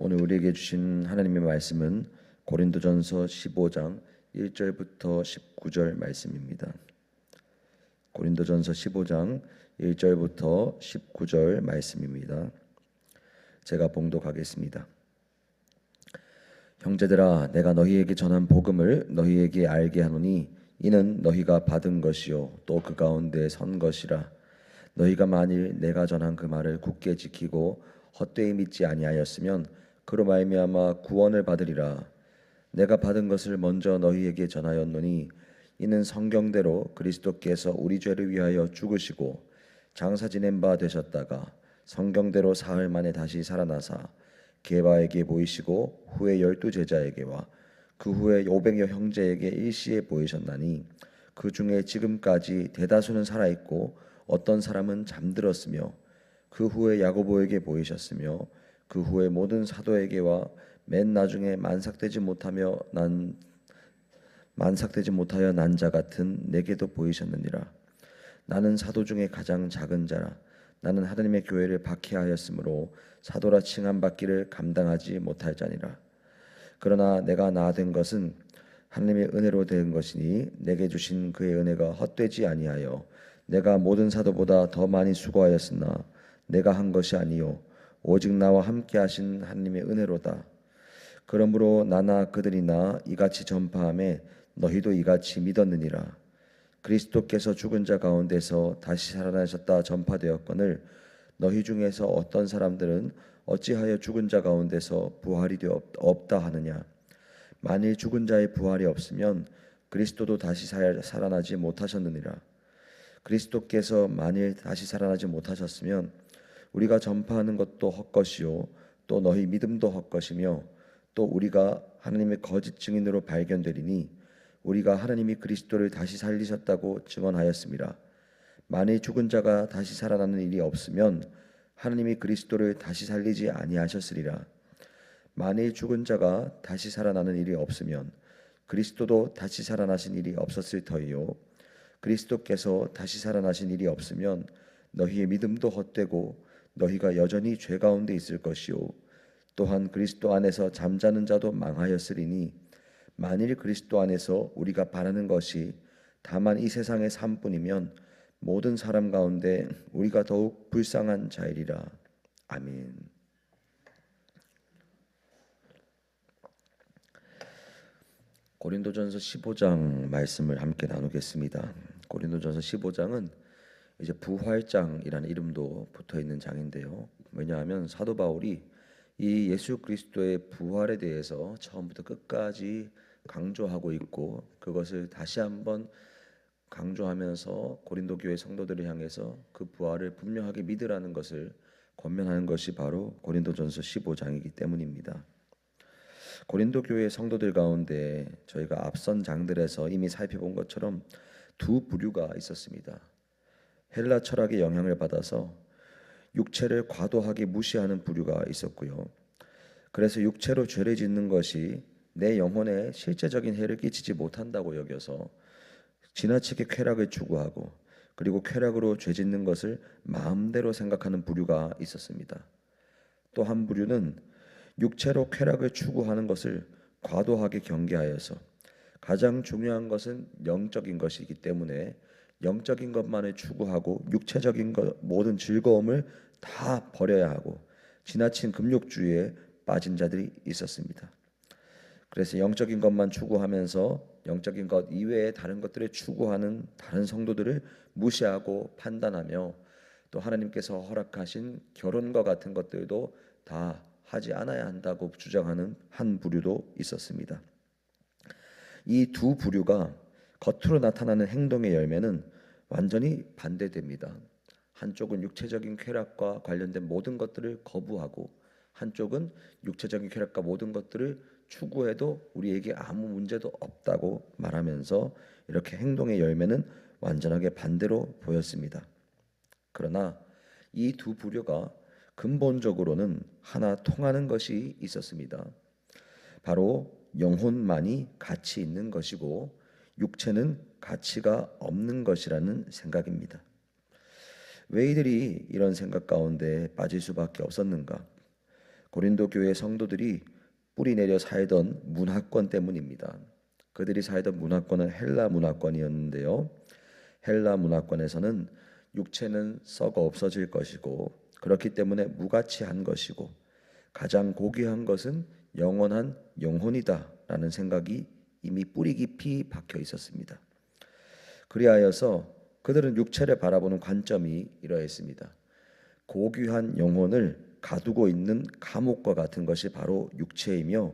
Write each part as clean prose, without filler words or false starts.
오늘 우리에게 주신 하나님의 말씀은 고린도전서 15장 1절부터 19절 말씀입니다. 고린도전서 15장 1절부터 19절 말씀입니다. 제가 봉독하겠습니다. 형제들아, 내가 너희에게 전한 복음을 너희에게 알게 하노니 이는 너희가 받은 것이요 또 그 가운데 선 것이라. 너희가 만일 내가 전한 그 말을 굳게 지키고 헛되이 믿지 아니하였으면 그로 말미암아 구원을 받으리라. 내가 받은 것을 먼저 너희에게 전하였노니 이는 성경대로 그리스도께서 우리 죄를 위하여 죽으시고 장사 지낸 바 되셨다가 성경대로 사흘 만에 다시 살아나사 게바에게 보이시고 후에 12 제자에게와 그 후에 500여 형제에게 일시에 보이셨나니 그 중에 지금까지 대다수는 살아있고 어떤 사람은 잠들었으며 그 후에 야고보에게 보이셨으며 그 후에 모든 사도에게와 맨 나중에 만삭되지 못하여 난 자 같은 내게도 보이셨느니라. 나는 사도 중에 가장 작은 자라. 나는 하나님의 교회를 박해하였으므로 사도라 칭함 받기를 감당하지 못할 자니라. 그러나 내가 나 된 것은 하나님의 은혜로 된 것이니 내게 주신 그의 은혜가 헛되지 아니하여 내가 모든 사도보다 더 많이 수고하였으나 내가 한 것이 아니요 오직 나와 함께 하신 하나님의 은혜로다. 그러므로 나나 그들이나 이같이 전파함에 너희도 이같이 믿었느니라. 그리스도께서 죽은 자 가운데서 다시 살아나셨다 전파되었거늘 너희 중에서 어떤 사람들은 어찌하여 죽은 자 가운데서 부활이 없다 하느냐. 만일 죽은 자의 부활이 없으면 그리스도도 다시 살아나지 못하셨느니라. 그리스도께서 만일 다시 살아나지 못하셨으면 우리가 전파하는 것도 헛것이요 또 너희 믿음도 헛것이며 또 우리가 하나님의 거짓 증인으로 발견되리니 우리가 하나님이 그리스도를 다시 살리셨다고 증언하였습니다. 만일 죽은 자가 다시 살아나는 일이 없으면 하나님이 그리스도를 다시 살리지 아니하셨으리라. 만일 죽은 자가 다시 살아나는 일이 없으면 그리스도도 다시 살아나신 일이 없었을 터이요 그리스도께서 다시 살아나신 일이 없으면 너희의 믿음도 헛되고 너희가 여전히 죄 가운데 있을 것이요 또한 그리스도 안에서 잠자는 자도 망하였으리니 만일 그리스도 안에서 우리가 바라는 것이 다만 이 세상의 삶뿐이면 모든 사람 가운데 우리가 더욱 불쌍한 자이리라. 아멘. 고린도전서 15장 말씀을 함께 나누겠습니다. 고린도전서 15장은 이제 부활장이라는 이름도 붙어 있는 장인데요. 왜냐하면 사도 바울이 이 예수 그리스도의 부활에 대해서 처음부터 끝까지 강조하고 있고 그것을 다시 한번 강조하면서 고린도 교회 성도들을 향해서 그 부활을 분명하게 믿으라는 것을 권면하는 것이 바로 고린도전서 15장이기 때문입니다. 고린도 교회 성도들 가운데 저희가 앞선 장들에서 이미 살펴본 것처럼 두 부류가 있었습니다. 헬라 철학의 영향을 받아서 육체를 과도하게 무시하는 부류가 있었고요. 그래서 육체로 죄를 짓는 것이 내 영혼에 실제적인 해를 끼치지 못한다고 여겨서 지나치게 쾌락을 추구하고 그리고 쾌락으로 죄 짓는 것을 마음대로 생각하는 부류가 있었습니다. 또 한 부류는 육체로 쾌락을 추구하는 것을 과도하게 경계하여서 가장 중요한 것은 영적인 것이기 때문에 영적인 것만을 추구하고 육체적인 모든 즐거움을 다 버려야 하고 지나친 금욕주의에 빠진 자들이 있었습니다. 그래서 영적인 것만 추구하면서 영적인 것 이외에 다른 것들을 추구하는 다른 성도들을 무시하고 판단하며 또 하나님께서 허락하신 결혼과 같은 것들도 다 하지 않아야 한다고 주장하는 한 부류도 있었습니다. 이 두 부류가 겉으로 나타나는 행동의 열매는 완전히 반대됩니다. 한쪽은 육체적인 쾌락과 관련된 모든 것들을 거부하고 한쪽은 육체적인 쾌락과 모든 것들을 추구해도 우리에게 아무 문제도 없다고 말하면서 이렇게 행동의 열매는 완전하게 반대로 보였습니다. 그러나 이 두 부류가 근본적으로는 하나 통하는 것이 있었습니다. 바로 영혼만이 가치 있는 것이고 육체는 가치가 없는 것이라는 생각입니다. 왜 이들이 이런 생각 가운데 빠질 수밖에 없었는가? 고린도 교회 성도들이 뿌리 내려 살던 문화권 때문입니다. 그들이 살던 문화권은 헬라 문화권이었는데요. 헬라 문화권에서는 육체는 썩어 없어질 것이고 그렇기 때문에 무가치한 것이고 가장 고귀한 것은 영원한 영혼이다라는 생각이 이미 뿌리 깊이 박혀 있었습니다. 그리하여서 그들은 육체를 바라보는 관점이 이러했습니다. 고귀한 영혼을 가두고 있는 감옥과 같은 것이 바로 육체이며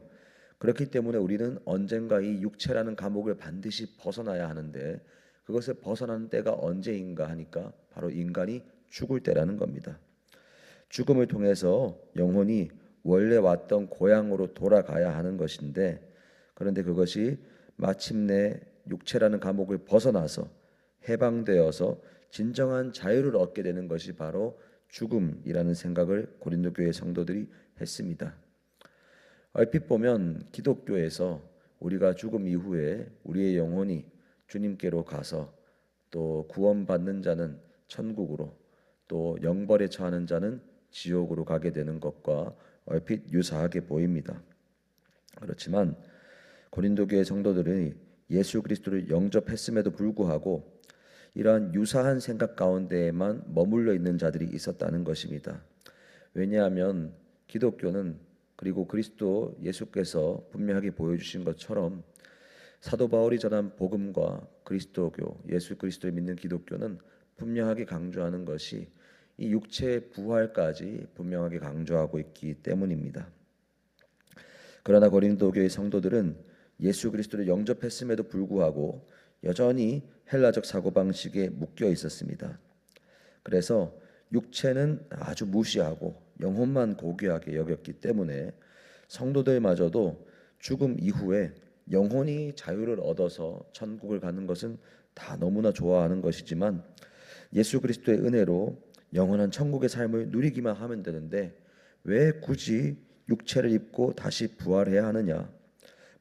그렇기 때문에 우리는 언젠가 이 육체라는 감옥을 반드시 벗어나야 하는데 그것을 벗어나는 때가 언제인가 하니까 바로 인간이 죽을 때라는 겁니다. 죽음을 통해서 영혼이 원래 왔던 고향으로 돌아가야 하는 것인데 그런데 그것이 마침내 육체라는 감옥을 벗어나서 해방되어서 진정한 자유를 얻게 되는 것이 바로 죽음이라는 생각을 고린도 교회 성도들이 했습니다. 얼핏 보면 기독교에서 우리가 죽음 이후에 우리의 영혼이 주님께로 가서 또 구원받는 자는 천국으로 또 영벌에 처하는 자는 지옥으로 가게 되는 것과 얼핏 유사하게 보입니다. 그렇지만 고린도 교회 성도들이 예수 그리스도를 영접했음에도 불구하고 이러한 유사한 생각 가운데에만 머물러 있는 자들이 있었다는 것입니다. 왜냐하면 기독교는 그리고 그리스도 예수께서 분명하게 보여주신 것처럼 사도 바울이 전한 복음과 그리스도교, 예수 그리스도를 믿는 기독교는 분명하게 강조하는 것이 이 육체의 부활까지 분명하게 강조하고 있기 때문입니다. 그러나 고린도 교회 성도들은 예수 그리스도를 영접했음에도 불구하고 여전히 헬라적 사고방식에 묶여 있었습니다. 그래서 육체는 아주 무시하고 영혼만 고귀하게 여겼기 때문에 성도들마저도 죽음 이후에 영혼이 자유를 얻어서 천국을 가는 것은 다 너무나 좋아하는 것이지만 예수 그리스도의 은혜로 영원한 천국의 삶을 누리기만 하면 되는데 왜 굳이 육체를 입고 다시 부활해야 하느냐?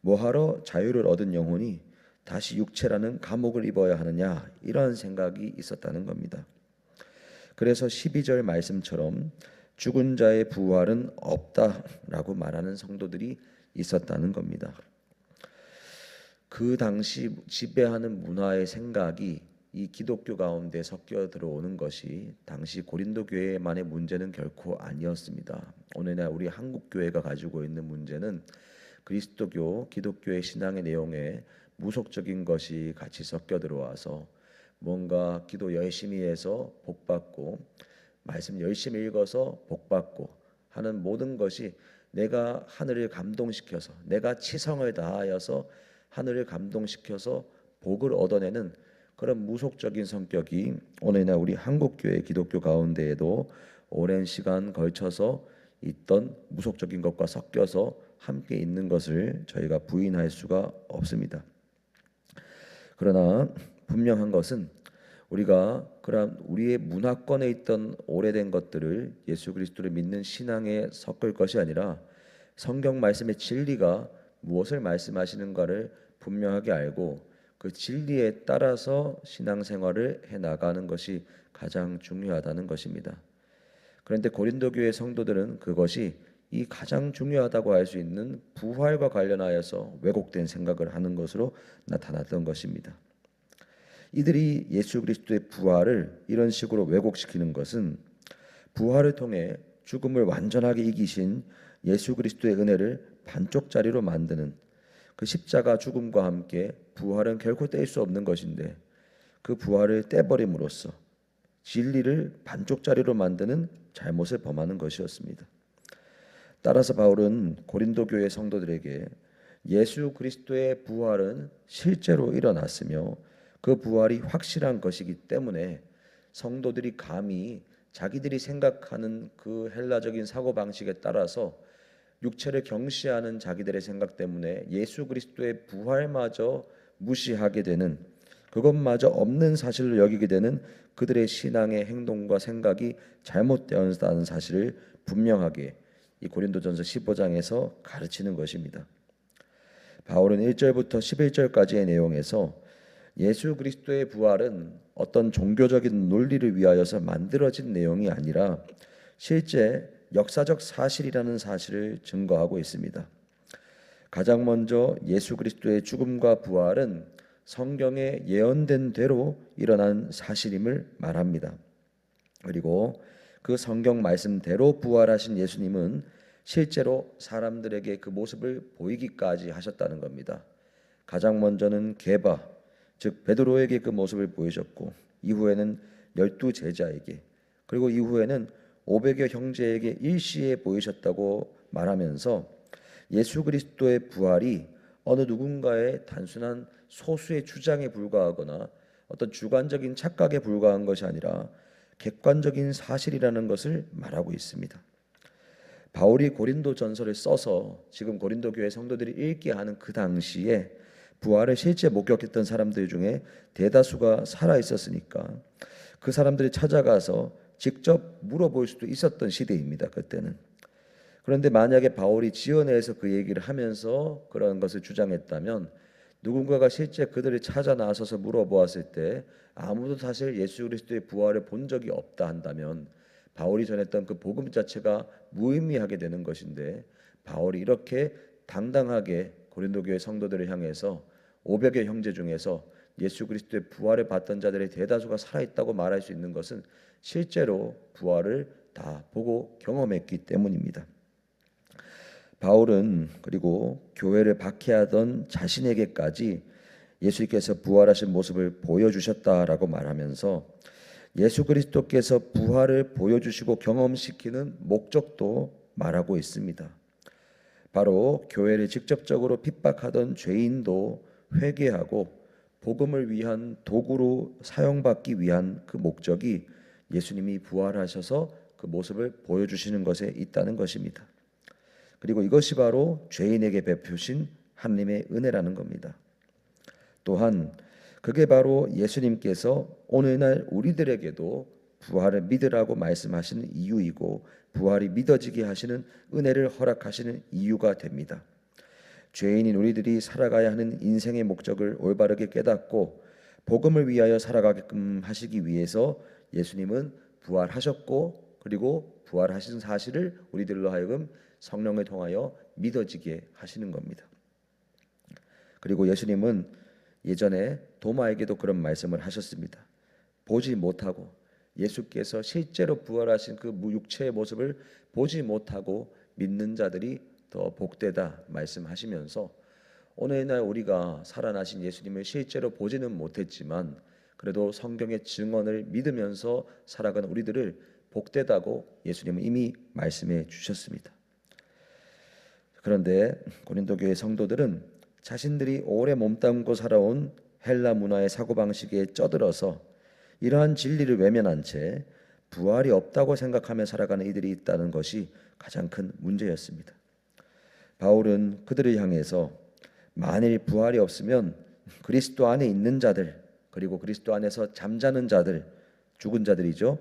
뭐하러 자유를 얻은 영혼이 다시 육체라는 감옥을 입어야 하느냐? 이런 생각이 있었다는 겁니다. 그래서 12절 말씀처럼 죽은 자의 부활은 없다라고 말하는 성도들이 있었다는 겁니다. 그 당시 지배하는 문화의 생각이 이 기독교 가운데 섞여 들어오는 것이 당시 고린도 교회만의 문제는 결코 아니었습니다. 오늘날 우리 한국 교회가 가지고 있는 문제는 그리스도교, 기독교의 신앙의 내용에 무속적인 것이 같이 섞여 들어와서 뭔가 기도 열심히 해서 복 받고 말씀 열심히 읽어서 복 받고 하는 모든 것이 내가 하늘을 감동시켜서 내가 치성을 다하여서 하늘을 감동시켜서 복을 얻어내는 그런 무속적인 성격이 오늘날 우리 한국교회 기독교 가운데에도 오랜 시간 걸쳐서 있던 무속적인 것과 섞여서 함께 있는 것을 저희가 부인할 수가 없습니다. 그러나 분명한 것은 우리가 그런 우리의 문화권에 있던 오래된 것들을 예수 그리스도를 믿는 신앙에 섞을 것이 아니라 성경 말씀의 진리가 무엇을 말씀하시는가를 분명하게 알고 그 진리에 따라서 신앙생활을 해나가는 것이 가장 중요하다는 것입니다. 그런데 고린도 교회 성도들은 그것이 이 가장 중요하다고 할 수 있는 부활과 관련하여서 왜곡된 생각을 하는 것으로 나타났던 것입니다. 이들이 예수 그리스도의 부활을 이런 식으로 왜곡시키는 것은 부활을 통해 죽음을 완전하게 이기신 예수 그리스도의 은혜를 반쪽짜리로 만드는 그 십자가 죽음과 함께 부활은 결코 뗄 수 없는 것인데 그 부활을 떼버림으로써 진리를 반쪽짜리로 만드는 잘못을 범하는 것이었습니다. 따라서 바울은 고린도 교회 성도들에게 예수 그리스도의 부활은 실제로 일어났으며 그 부활이 확실한 것이기 때문에 성도들이 감히 자기들이 생각하는 그 헬라적인 사고방식에 따라서 육체를 경시하는 자기들의 생각 때문에 예수 그리스도의 부활마저 무시하게 되는 그것마저 없는 사실로 여기게 되는 그들의 신앙의 행동과 생각이 잘못되었다는 사실을 분명하게 이 고린도전서 15장에서 가르치는 것입니다. 바울은 1절부터 11절까지의 내용에서 예수 그리스도의 부활은 어떤 종교적인 논리를 위하여서 만들어진 내용이 아니라 실제 역사적 사실이라는 사실을 증거하고 있습니다. 가장 먼저 예수 그리스도의 죽음과 부활은 성경에 예언된 대로 일어난 사실임을 말합니다. 그리고 그 성경 말씀대로 부활하신 예수님은 실제로 사람들에게 그 모습을 보이기까지 하셨다는 겁니다. 가장 먼저는 게바, 즉 베드로에게 그 모습을 보이셨고, 이후에는 12 제자에게, 그리고 이후에는 500여 형제에게 일시에 보이셨다고 말하면서 예수 그리스도의 부활이 어느 누군가의 단순한 소수의 주장에 불과하거나 어떤 주관적인 착각에 불과한 것이 아니라 객관적인 사실이라는 것을 말하고 있습니다. 바울이 고린도 전서를 써서 지금 고린도 교회 성도들이 읽게 하는 그 당시에 부활을 실제 목격했던 사람들 중에 대다수가 살아 있었으니까 그 사람들이 찾아가서 직접 물어볼 수도 있었던 시대입니다. 그때는. 그런데 만약에 바울이 지어내서 그 얘기를 하면서 그런 것을 주장했다면 누군가가 실제 그들을 찾아 나서서 물어보았을 때 아무도 사실 예수 그리스도의 부활을 본 적이 없다 한다면 바울이 전했던 그 복음 자체가 무의미하게 되는 것인데, 바울이 이렇게 당당하게 고린도 교회 성도들을 향해서 500여 형제 중에서 예수 그리스도의 부활을 봤던 자들의 대다수가 살아있다고 말할 수 있는 것은 실제로 부활을 다 보고 경험했기 때문입니다. 바울은 그리고 교회를 박해하던 자신에게까지 예수님께서 부활하신 모습을 보여주셨다라고 말하면서 예수 그리스도께서 부활을 보여주시고 경험시키는 목적도 말하고 있습니다. 바로 교회를 직접적으로 핍박하던 죄인도 회개하고 복음을 위한 도구로 사용받기 위한 그 목적이 예수님이 부활하셔서 그 모습을 보여주시는 것에 있다는 것입니다. 그리고 이것이 바로 죄인에게 베푸신 하나님의 은혜라는 겁니다. 또한 그게 바로 예수님께서 오늘날 우리들에게도 부활을 믿으라고 말씀하시는 이유이고 부활이 믿어지게 하시는 은혜를 허락하시는 이유가 됩니다. 죄인인 우리들이 살아가야 하는 인생의 목적을 올바르게 깨닫고 복음을 위하여 살아가게끔 하시기 위해서 예수님은 부활하셨고, 그리고 부활하신 사실을 우리들로 하여금 성령을 통하여 믿어지게 하시는 겁니다. 그리고 예수님은 예전에 도마에게도 그런 말씀을 하셨습니다. 보지 못하고, 예수께서 실제로 부활하신 그 육체의 모습을 보지 못하고 믿는 자들이 더 복되다 말씀하시면서, 오늘날 우리가 살아나신 예수님을 실제로 보지는 못했지만 그래도 성경의 증언을 믿으면서 살아가는 우리들을 복되다고 예수님은 이미 말씀해 주셨습니다. 그런데 고린도 교회 성도들은 자신들이 오래 몸담고 살아온 헬라 문화의 사고방식에 쩌들어서 이러한 진리를 외면한 채 부활이 없다고 생각하며 살아가는 이들이 있다는 것이 가장 큰 문제였습니다. 바울은 그들을 향해서 만일 부활이 없으면 그리스도 안에 있는 자들, 그리고 그리스도 안에서 잠자는 자들, 죽은 자들이죠.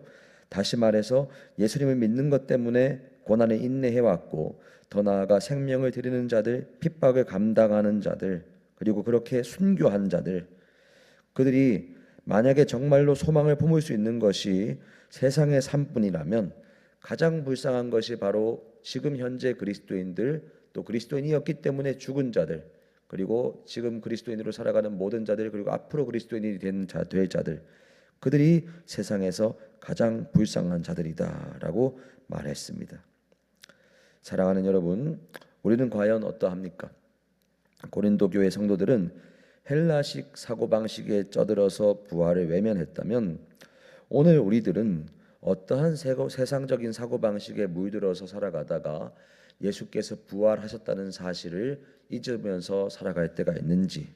다시 말해서 예수님을 믿는 것 때문에 고난을 인내해왔고 더 나아가 생명을 드리는 자들, 핍박을 감당하는 자들, 그리고 그렇게 순교한 자들, 그들이 만약에 정말로 소망을 품을 수 있는 것이 세상의 삶뿐이라면 가장 불쌍한 것이 바로 지금 현재 그리스도인들, 또 그리스도인이었기 때문에 죽은 자들, 그리고 지금 그리스도인으로 살아가는 모든 자들, 그리고 앞으로 그리스도인이 될 자들, 그들이 세상에서 가장 불쌍한 자들이다라고 말했습니다. 사랑하는 여러분, 우리는 과연 어떠합니까? 고린도 교회 성도들은 헬라식 사고방식에 쩌들어서 부활을 외면했다면 오늘 우리들은 어떠한 세상적인 사고방식에 물들어서 살아가다가 예수께서 부활하셨다는 사실을 잊으면서 살아갈 때가 있는지,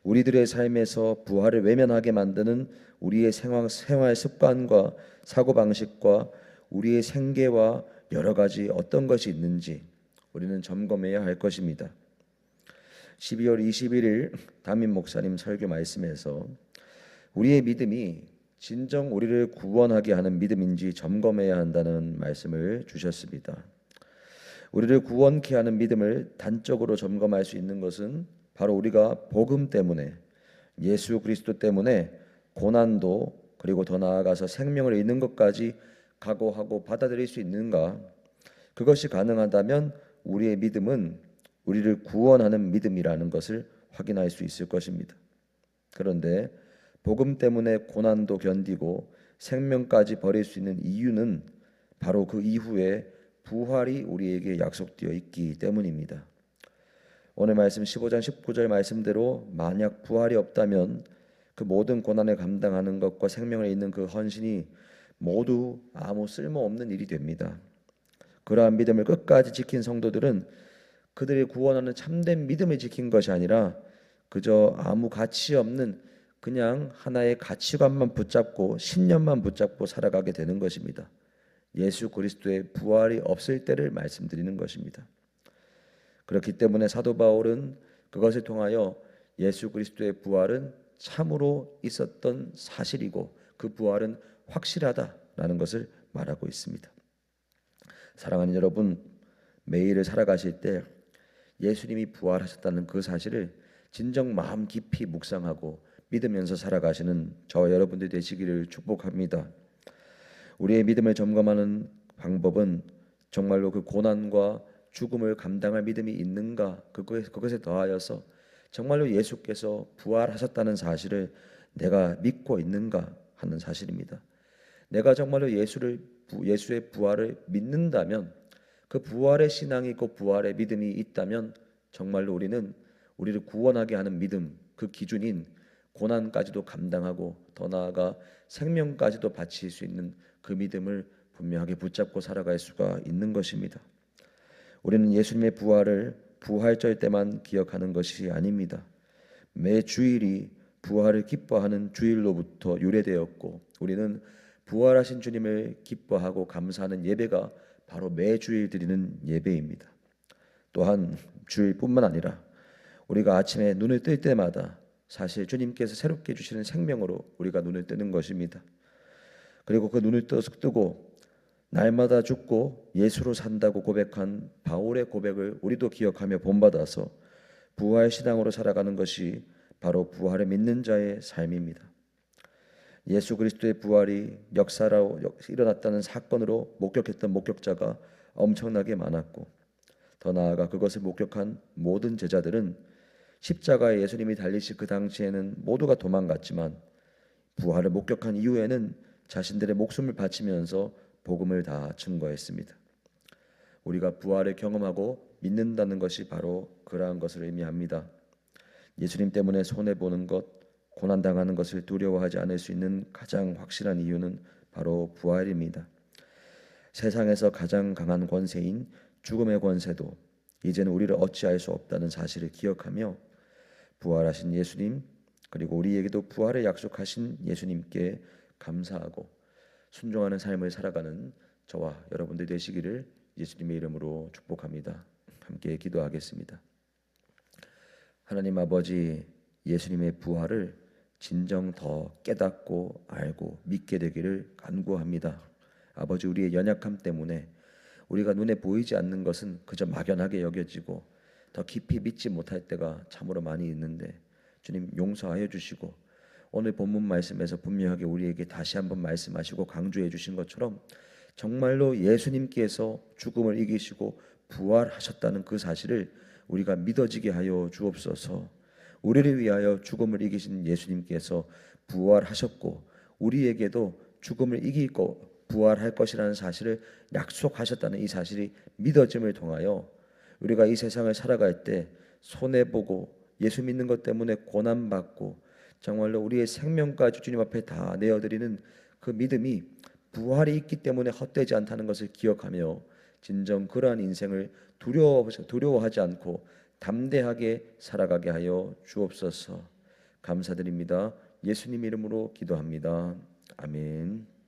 우리들의 삶에서 부활을 외면하게 만드는 우리의 생활 습관과 사고방식과 우리의 생계와 여러 가지 어떤 것이 있는지 우리는 점검해야 할 것입니다. 12월 21일 담임 목사님 설교 말씀에서 우리의 믿음이 진정 우리를 구원하게 하는 믿음인지 점검해야 한다는 말씀을 주셨습니다. 우리를 구원케 하는 믿음을 단적으로 점검할 수 있는 것은 바로 우리가 복음 때문에, 예수 그리스도 때문에 고난도, 그리고 더 나아가서 생명을 잃는 것까지 각오하고 받아들일 수 있는가? 그것이 가능하다면 우리의 믿음은 우리를 구원하는 믿음이라는 것을 확인할 수 있을 것입니다. 그런데 복음 때문에 고난도 견디고 생명까지 버릴 수 있는 이유는 바로 그 이후에 부활이 우리에게 약속되어 있기 때문입니다. 오늘 말씀 15장 19절 말씀대로 만약 부활이 없다면 그 모든 고난을 감당하는 것과 생명을 잇는 그 헌신이 모두 아무 쓸모없는 일이 됩니다. 그러한 믿음을 끝까지 지킨 성도들은 그들의 구원하는 참된 믿음을 지킨 것이 아니라 그저 아무 가치 없는 그냥 하나의 가치관만 붙잡고 신념만 붙잡고 살아가게 되는 것입니다. 예수 그리스도의 부활이 없을 때를 말씀드리는 것입니다. 그렇기 때문에 사도 바울은 그것을 통하여 예수 그리스도의 부활은 참으로 있었던 사실이고 그 부활은 확실하다라는 것을 말하고 있습니다. 사랑하는 여러분, 매일을 살아가실 때 예수님이 부활하셨다는 그 사실을 진정 마음 깊이 묵상하고 믿으면서 살아가시는 저와 여러분들 되시기를 축복합니다. 우리의 믿음을 점검하는 방법은 정말로 그 고난과 죽음을 감당할 믿음이 있는가, 그것에 더하여서 정말로 예수께서 부활하셨다는 사실을 내가 믿고 있는가 하는 사실입니다. 내가 정말로 예수의 부활을 믿는다면, 그 부활의 신앙이 있고 부활의 믿음이 있다면 정말로 우리를 구원하게 하는 믿음, 그 기준인 고난까지도 감당하고 더 나아가 생명까지도 바칠 수 있는 그 믿음을 분명하게 붙잡고 살아갈 수가 있는 것입니다. 우리는 예수님의 부활을 부활절 때만 기억하는 것이 아닙니다. 매 주일이 부활을 기뻐하는 주일로부터 유래되었고 우리는 부활하신 주님을 기뻐하고 감사하는 예배가 바로 매 주일 드리는 예배입니다. 또한 주일뿐만 아니라 우리가 아침에 눈을 뜰 때마다 사실 주님께서 새롭게 주시는 생명으로 우리가 눈을 뜨는 것입니다. 그리고 그 눈을 뜨고 날마다 죽고 예수로 산다고 고백한 바울의 고백을 우리도 기억하며 본받아서 부활 신앙으로 살아가는 것이 바로 부활을 믿는 자의 삶입니다. 예수 그리스도의 부활이 역사로 일어났다는 사건으로 목격했던 목격자가 엄청나게 많았고 더 나아가 그것을 목격한 모든 제자들은 십자가에 예수님이 달리실 그 당시에는 모두가 도망갔지만 부활을 목격한 이후에는 자신들의 목숨을 바치면서 복음을 다 증거했습니다. 우리가 부활을 경험하고 믿는다는 것이 바로 그러한 것을 의미합니다. 예수님 때문에 손해보는 것, 고난당하는 것을 두려워하지 않을 수 있는 가장 확실한 이유는 바로 부활입니다. 세상에서 가장 강한 권세인 죽음의 권세도 이제는 우리를 어찌할 수 없다는 사실을 기억하며 부활하신 예수님, 그리고 우리에게도 부활을 약속하신 예수님께 감사하고 순종하는 삶을 살아가는 저와 여러분들 되시기를 예수님의 이름으로 축복합니다. 함께 기도하겠습니다. 하나님 아버지, 예수님의 부활을 진정 더 깨닫고 알고 믿게 되기를 간구합니다. 아버지, 우리의 연약함 때문에 우리가 눈에 보이지 않는 것은 그저 막연하게 여겨지고 더 깊이 믿지 못할 때가 참으로 많이 있는데 주님 용서하여 주시고 오늘 본문 말씀에서 분명하게 우리에게 다시 한번 말씀하시고 강조해 주신 것처럼 정말로 예수님께서 죽음을 이기시고 부활하셨다는 그 사실을 우리가 믿어지게 하여 주옵소서. 우리를 위하여 죽음을 이기신 예수님께서 부활하셨고 우리에게도 죽음을 이기고 부활할 것이라는 사실을 약속하셨다는 이 사실이 믿어짐을 통하여 우리가 이 세상을 살아갈 때 손해보고 예수 믿는 것 때문에 고난받고 정말로 우리의 생명까지 주님 앞에 다 내어드리는 그 믿음이 부활이 있기 때문에 헛되지 않다는 것을 기억하며 진정 그러한 인생을 두려워하지 않고 담대하게 살아가게 하여 주옵소서. 감사드립니다. 예수님 이름으로 기도합니다. 아멘.